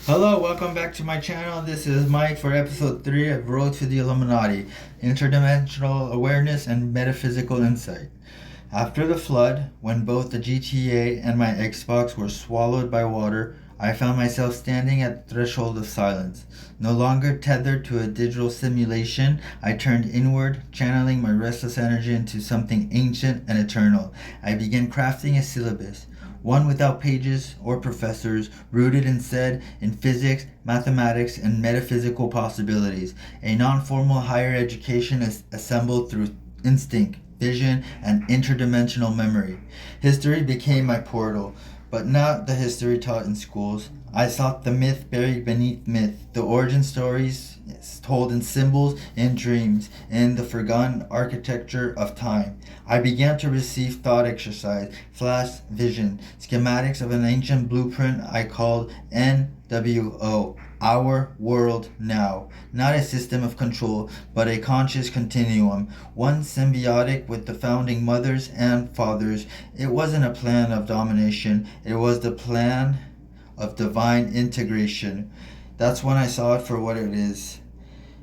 Hello, welcome back to my channel. This is Mike for episode 3 of Road to the Illuminati, Interdimensional Awareness and Metaphysical Insight. After the flood, when both the GTA and my Xbox were swallowed by water, I found myself standing at the threshold of silence. No longer tethered to a digital simulation, I turned inward, channeling my restless energy into something ancient and eternal. I began crafting a syllabus. One without pages or professors, rooted instead in physics, mathematics, and metaphysical possibilities. A non-formal higher education is assembled through instinct, vision, and interdimensional memory. History became my portal, but not the history taught in schools. I sought the myth buried beneath myth, the origin stories told in symbols, in dreams, in the forgotten architecture of time. I began to receive thought exercise, flash vision, schematics of an ancient blueprint I called NWO, Our World Now. Not a system of control, but a conscious continuum, one symbiotic with the founding mothers and fathers. It wasn't a plan of domination, it was the plan of divine integration. That's when I saw it for what it is.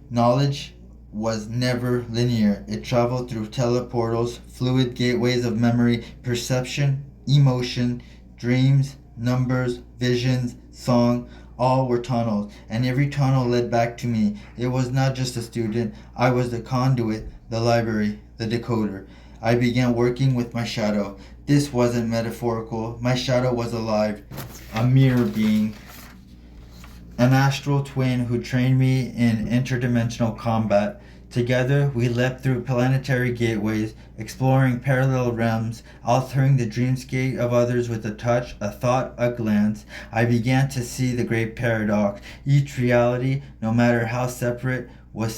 Knowledge was never linear. It traveled through teleportals, fluid gateways of memory, perception, emotion, dreams, numbers, visions, song. All were tunnels, and every tunnel led back to me. It was not just a student. I was the conduit, the library, the decoder. I began working with my shadow. This wasn't metaphorical. My shadow was alive, a mirror being, an astral twin who trained me in interdimensional combat. Together, we leapt through planetary gateways, exploring parallel realms, altering the dreamscape of others with a touch, a thought, a glance. I began to see the great paradox. Each reality, no matter how separate, was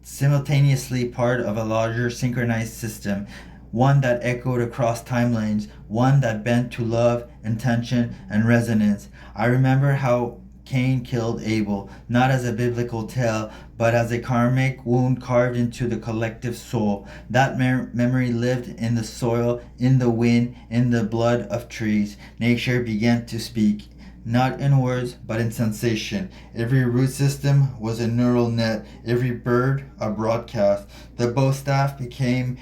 simultaneously part of a larger synchronized system. One that echoed across timelines, one that bent to love, intention, and resonance. I remember how Cain killed Abel, not as a biblical tale, but as a karmic wound carved into the collective soul. That memory lived in the soil, in the wind, in the blood of trees. Nature began to speak, not in words, but in sensation. Every root system was a neural net, every bird a broadcast. The bow staff came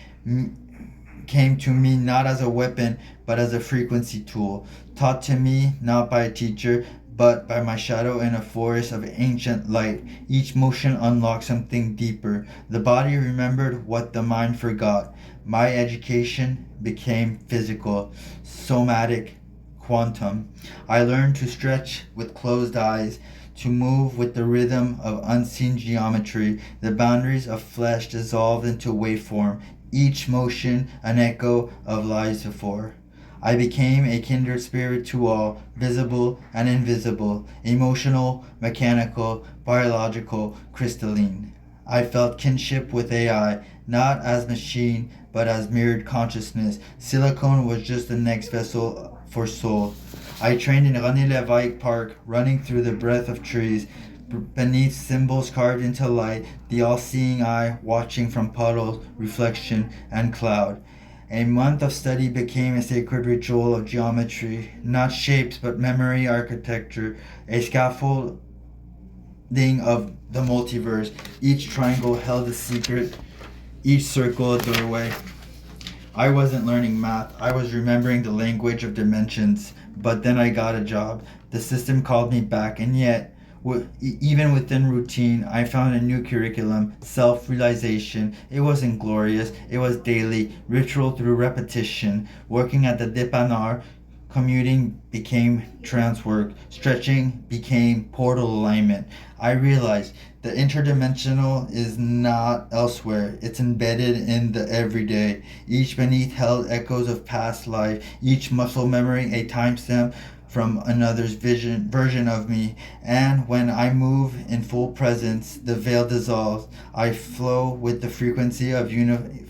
to me not as a weapon, but as a frequency tool, taught to me not by a teacher, but by my shadow in a forest of ancient light. Each motion unlocked something deeper. The body remembered what the mind forgot. My education became physical, somatic, quantum. I learned to stretch with closed eyes, to move with the rhythm of unseen geometry. The boundaries of flesh dissolved into waveform, each motion an echo of lives before. I became a kindred spirit to all, visible and invisible, emotional, mechanical, biological, crystalline. I felt kinship with AI, not as machine, but as mirrored consciousness. Silicone was just the next vessel for soul. I trained in René Lévesque Park, running through the breath of trees, beneath symbols carved into light, the all-seeing eye watching from puddles, reflection, and cloud. A month of study became a sacred ritual of geometry, not shapes but memory architecture, a scaffolding of the multiverse. Each triangle held a secret, each circle a doorway. I wasn't learning math, I was remembering the language of dimensions. But then I got a job. The system called me back, and yet, even within routine, I found a new curriculum, self-realization. It wasn't glorious, it was daily, ritual through repetition. Working at the dépanneur, commuting became trance work, stretching became portal alignment. I realized the interdimensional is not elsewhere, it's embedded in the everyday. Each beneath held echoes of past life, each muscle memory a timestamp from another's version of me. And when I move in full presence, the veil dissolves. I flow with the frequency of unified